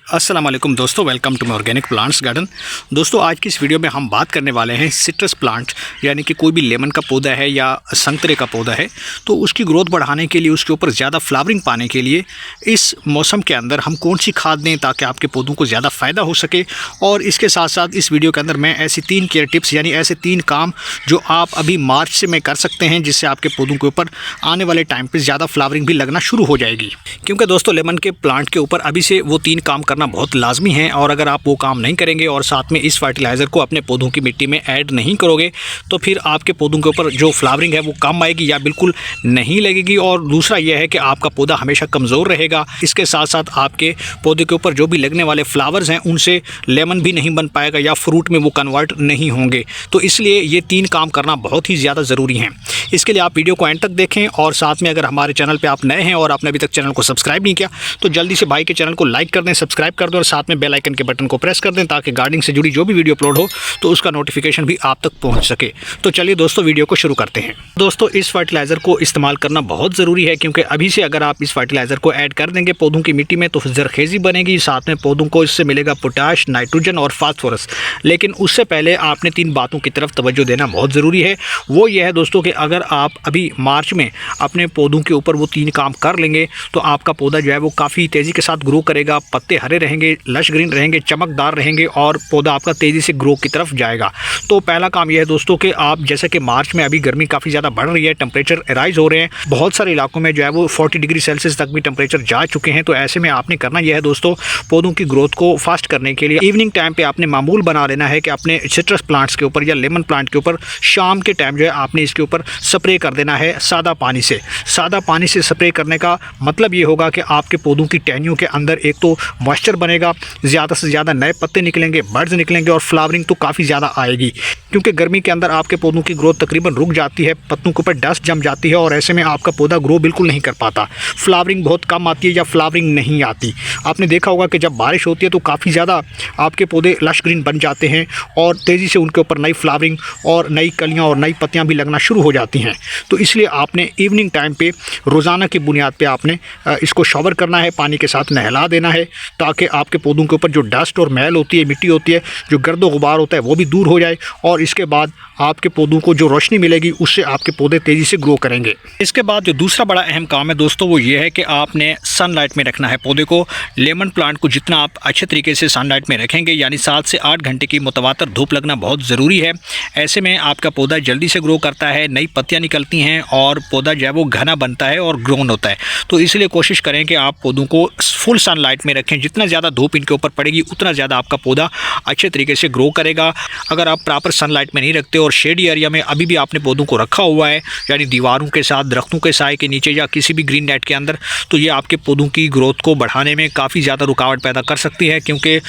अस्सलाम वालेकुम दोस्तों, welcome to my organic plants garden. दोस्तों, आज की इस वीडियो में हम बात करने वाले हैं सिट्रस प्लांट, यानी कि कोई भी लेमन का पौधा है या संतरे का पौधा है, तो उसकी ग्रोथ बढ़ाने के लिए, उसके ऊपर ज़्यादा फ्लावरिंग पाने के लिए इस मौसम के अंदर हम कौन सी खाद दें ताकि आपके पौधों को ज़्यादा फ़ायदा हो सके। और इसके साथ साथ इस वीडियो के अंदर मैं ऐसी 3 केयर टिप्स, यानी ऐसे 3 काम जो आप अभी मार्च से में कर सकते हैं, जिससे आपके पौधों के ऊपर आने वाले टाइम पर ज़्यादा फ्लावरिंग भी लगना शुरू हो जाएगी। क्योंकि दोस्तों, लेमन के प्लांट के ऊपर अभी से वो 3 काम करना बहुत लाजमी है, और अगर आप वो काम नहीं करेंगे और साथ में इस फर्टिलाइज़र को अपने पौधों की मिट्टी में ऐड नहीं करोगे, तो फिर आपके पौधों के ऊपर जो फ्लावरिंग है वो कम आएगी या बिल्कुल नहीं लगेगी। और दूसरा यह है कि आपका पौधा हमेशा कमज़ोर रहेगा। इसके साथ साथ आपके पौधे के ऊपर जो भी लगने वाले फ्लावर्स हैं, उनसे लेमन भी नहीं बन पाएगा या फ्रूट में वो कन्वर्ट नहीं होंगे। तो इसलिए ये 3 काम करना बहुत ही ज़्यादा ज़रूरी हैं। इसके लिए आप वीडियो को एंड तक देखें, और साथ में अगर हमारे चैनल पर आप नए हैं और आपने अभी तक चैनल को सब्सक्राइब नहीं किया, तो जल्दी से भाई के चैनल को लाइक कर दें, सब्सक्राइब कर दें और साथ में बेल आइकन के बटन को प्रेस कर दें, ताकि गार्डनिंग से जुड़ी जो भी वीडियो अपलोड हो तो उसका नोटिफिकेशन भी आप तक पहुंच सके। तो चलिए दोस्तों, वीडियो को शुरू करते हैं। दोस्तों, इस फर्टिलाइज़र को इस्तेमाल करना बहुत ज़रूरी है, क्योंकि अभी से अगर आप इस फर्टिलाइज़र को ऐड कर देंगे पौधों की मिट्टी में, तो जरखेज़ी बनेगी, साथ में पौधों को इससे मिलेगा पोटाश, नाइट्रोजन और फास्फोरस। लेकिन उससे पहले आपने 3 बातों की तरफ तवज्जो देना बहुत ज़रूरी है। वो ये है दोस्तों कि अगर आप अभी मार्च में अपने पौधों के ऊपर वो 3 काम कर लेंगे, तो आपका पौधा जो है वो काफ़ी तेज़ी के साथ ग्रो करेगा, पत्ते हरे रहेंगे, लश ग्रीन रहेंगे, चमकदार रहेंगे, और पौधा आपका तेज़ी से ग्रो की तरफ जाएगा। तो पहला काम यह है दोस्तों कि आप, जैसे कि मार्च में अभी गर्मी काफ़ी ज़्यादा बढ़ रही है, टेम्परेचर राइज हो रहे हैं, बहुत सारे इलाकों में जो है वो 40 डिग्री सेल्सियस तक भी टेम्परेचर जा चुके हैं। तो ऐसे में आपने करना यह है दोस्तों, पौधों की ग्रोथ को फास्ट करने के लिए इवनिंग टाइम पे आपने मामूल बना लेना है कि अपने सिट्रस प्लांट्स के ऊपर या लेमन प्लांट के ऊपर शाम के टाइम जो है आपने इसके ऊपर स्प्रे कर देना है सादा पानी से। सादा पानी से स्प्रे करने का मतलब ये होगा कि आपके पौधों की टहनियों के अंदर एक तो मॉइस्चर बनेगा, ज़्यादा से ज़्यादा नए पत्ते निकलेंगे, बर्ड्स निकलेंगे, और फ्लावरिंग तो काफ़ी ज़्यादा आएगी। क्योंकि गर्मी के अंदर आपके पौधों की ग्रोथ तकरीबन रुक जाती है, पत्तों के ऊपर डस्ट जम जाती है, और ऐसे में आपका पौधा ग्रो बिल्कुल नहीं कर पाता, फ्लावरिंग बहुत कम आती है या फ्लावरिंग नहीं आती। आपने देखा होगा कि जब बारिश होती है तो काफ़ी ज़्यादा आपके पौधे लश ग्रीन बन जाते हैं, और तेज़ी से उनके ऊपर नई फ्लावरिंग और नई कलियाँ और नई पत्तियाँ भी लगना शुरू हो जाती हैं। तो इसलिए आपने इवनिंग टाइम पे रोज़ाना की बुनियाद पे आपने इसको शॉवर करना है, पानी के साथ नहला देना है, ताकि आपके पौधों के ऊपर जो डस्ट और मैल होती है, मिट्टी होती है, जो गर्द गुबार होता है, वो भी दूर हो जाए। और इसके बाद आपके पौधों को जो रोशनी मिलेगी, उससे आपके पौधे तेज़ी से ग्रो करेंगे। इसके बाद जो दूसरा बड़ा अहम काम है दोस्तों, वो ये है कि आपने सनलाइट में रखना है पौधे को। लेमन प्लांट को जितना आप अच्छे तरीके से सनलाइट में रखेंगे, यानी 7 से 8 घंटे की मुतवातर धूप लगना बहुत ज़रूरी है। ऐसे में आपका पौधा जल्दी से ग्रो करता है, नई पत्तियाँ निकलती हैं, और पौधा जो है वो घना बनता है और ग्रोन होता है। तो इसलिए कोशिश करें कि आप पौधों को फुल सनलाइट में रखें। जितना ज़्यादा धूप इनके ऊपर पड़ेगी, उतना ज़्यादा आपका पौधा अच्छे तरीके से ग्रो करेगा। अगर आप प्रॉपर सनलाइट में नहीं रखते और शेडी एरिया में अभी भी आपने पौधों को रखा हुआ है, यानी दीवारों के साथ, दरख्तों के साए के नीचे या किसी भी ग्रीन नेट के अंदर, तो ये आपके पौधों की ग्रोथ को बढ़ाने में काफ़ी ज़्यादा रुकावट पैदा कर सकती है। क्योंकि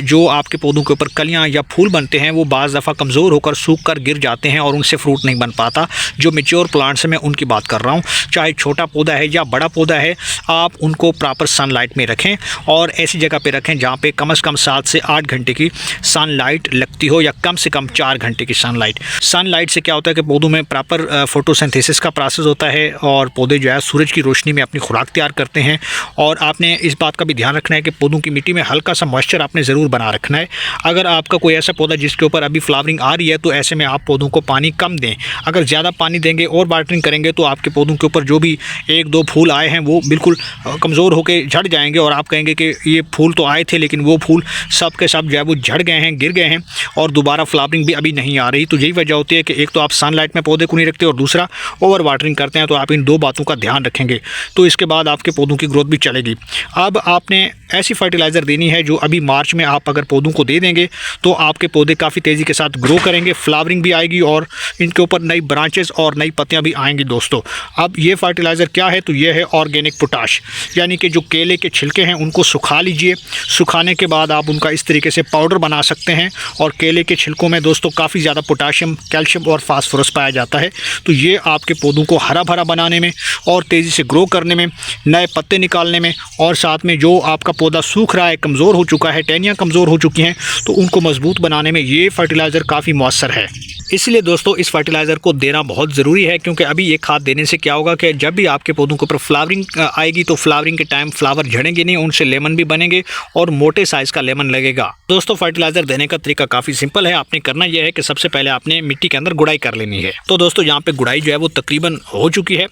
जो आपके पौधों के ऊपर कलियाँ या फूल बनते हैं, वो बाज़ दफ़ा कमज़ोर होकर सूख कर गिर जाते हैं और उनसे फ्रूट नहीं बन पाता। जो मेच्योर प्लांट्स हैं, मैं उनकी बात कर रहा हूँ, चाहे छोटा पौधा है या बड़ा पौधा है, आप उनको प्रॉपर सनलाइट में रखें, और ऐसी जगह पे रखें जहाँ पे कम से कम 7 से 8 घंटे की सनलाइट लगती हो, या कम से कम 4 घंटे की सनलाइट। सनलाइट से क्या होता है कि पौधों में प्रॉपर फोटोसिंथेसिस का प्रोसेस होता है, और पौधे जो है सूरज की रोशनी में अपनी खुराक तैयार करते हैं। और आपने इस बात का भी ध्यान रखना है कि पौधों की मिट्टी में हल्का सा मॉइस्चर आपने ज़रूर बना रखना है। अगर आपका कोई ऐसा पौधा जिसके ऊपर अभी फ्लावरिंग आ रही है, तो ऐसे में आप पौधों को पानी कम दें। अगर ज़्यादा पानी देंगे और वाटरिंग करेंगे, तो आपके पौधों के ऊपर जो भी 1-2 फूल आए हैं, वो बिल्कुल कमज़ोर होकर झड़ जाएंगे, और आप कहेंगे कि ये फूल तो आए थे, लेकिन वो फूल सब के सब जो है वो झड़ गए हैं, गिर गए हैं, और दोबारा फ्लावरिंग भी अभी नहीं आ रही। तो यही वजह होती है कि एक तो आप सनलाइट में पौधे को नहीं रखते, और दूसरा ओवर वाटरिंग करते हैं। तो आप इन 2 बातों का ध्यान रखेंगे, तो इसके बाद आपके पौधों की ग्रोथ भी चलेगी। अब आपने ऐसी फर्टिलाइज़र देनी है जो अभी मार्च में आप अगर पौधों को दे देंगे, तो आपके पौधे काफ़ी तेज़ी के साथ ग्रो करेंगे, फ्लावरिंग भी आएगी, और इनके ऊपर नई ब्रांचेस और नई पत्तियाँ भी आएंगी दोस्तों। अब ये फर्टिलाइज़र क्या है? तो ये है ऑर्गेनिक पोटाश, यानी कि जो केले के छिलके हैं उनको सुखा लीजिए। सुखाने के बाद आप उनका इस तरीके से पाउडर बना सकते हैं, और केले के छिलकों में दोस्तों काफ़ी ज़्यादा पोटाशियम, कैल्शियम और फास्फोरस पाया जाता है। तो ये आपके पौधों को हरा भरा बनाने में और तेज़ी से ग्रो करने में, नए पत्ते निकालने में, और साथ में जो आपका पौधा सूख रहा है, कमज़ोर हो चुका है, टहनियाँ कमज़ोर हो चुकी हैं, तो उनको मजबूत बनाने में ये फर्टिलाइज़र काफ़ी मौसर है। इसलिए दोस्तों इस फर्टिलाइज़र को देना बहुत ज़रूरी है, क्योंकि अभी ये खाद देने से क्या होगा कि जब भी आपके पौधों के ऊपर फ्लावरिंग आएगी तो फ्लावरिंग के टाइम फ्लावर झड़ेंगे नहीं, उनसे लेमन भी बनेंगे और मोटे साइज़ का लेमन लगेगा। दोस्तों फर्टिलाइज़र देने का तरीका काफ़ी सिंपल है। आपने करना यह है कि सबसे पहले आपने मिट्टी के अंदर गुड़ाई कर लेनी है। तो दोस्तों यहाँ पर गुड़ाई जो है वो तकरीबन हो चुकी है।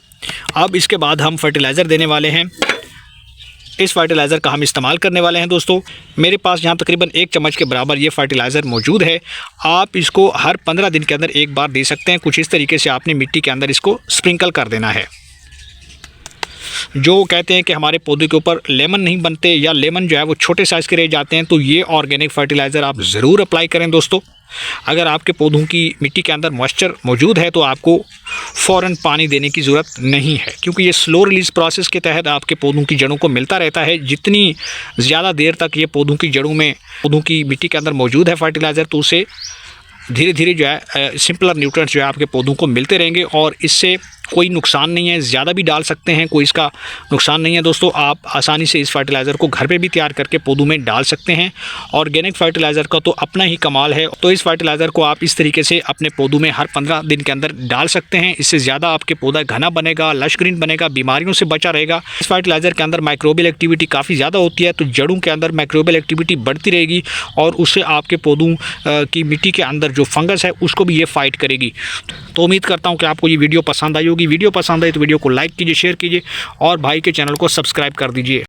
अब इसके बाद हम फर्टिलाइज़र देने वाले हैं। इस फर्टिलाइज़र का हम इस्तेमाल करने वाले हैं। दोस्तों मेरे पास यहाँ तकरीबन 1 चम्मच के बराबर ये फर्टिलाइज़र मौजूद है। आप इसको हर 15 दिन के अंदर एक बार दे सकते हैं। कुछ इस तरीके से आपने मिट्टी के अंदर इसको स्प्रिंकल कर देना है। जो कहते हैं कि हमारे पौधे के ऊपर लेमन नहीं बनते या लेमन जो है वो छोटे साइज़ के रह जाते हैं, तो ये ऑर्गेनिक फर्टिलाइज़र आप ज़रूर अप्लाई करें। दोस्तों अगर आपके पौधों की मिट्टी के अंदर मॉइस्चर मौजूद है तो आपको फ़ौरन पानी देने की ज़रूरत नहीं है, क्योंकि ये स्लो रिलीज़ प्रोसेस के तहत आपके पौधों की जड़ों को मिलता रहता है। जितनी ज़्यादा देर तक ये पौधों की जड़ों में पौधों की मिट्टी के अंदर मौजूद है फर्टिलाइज़र, तो उसे धीरे धीरे जो है सिंपलर न्यूट्रिएंट्स जो है आपके पौधों को मिलते रहेंगे और इससे कोई नुकसान नहीं है। ज़्यादा भी डाल सकते हैं, कोई इसका नुकसान नहीं है। दोस्तों आप आसानी से इस फर्टिलाइज़र को घर पे भी तैयार करके पौधों में डाल सकते हैं। ऑर्गेनिक फर्टिलाइज़र का तो अपना ही कमाल है। तो इस फर्टिलाइज़र को आप इस तरीके से अपने पौधों में हर 15 दिन के अंदर डाल सकते हैं। इससे ज़्यादा आपके पौधा घना बनेगा, लश ग्रीन बनेगा, बीमारियों से बचा रहेगा। इस फर्टिलाइज़र के अंदर माइक्रोबियल एक्टिविटी काफ़ी ज़्यादा होती है, तो जड़ों के अंदर माइक्रोबियल एक्टिविटी बढ़ती रहेगी और उससे आपके पौधों की मिट्टी के अंदर जो फंगस है उसको भी ये फाइट करेगी। तो उम्मीद करता हूँ कि आपको ये वीडियो पसंद आई होगी। वीडियो पसंद आई तो वीडियो को लाइक कीजिए, शेयर कीजिए और भाई के चैनल को सब्सक्राइब कर दीजिए।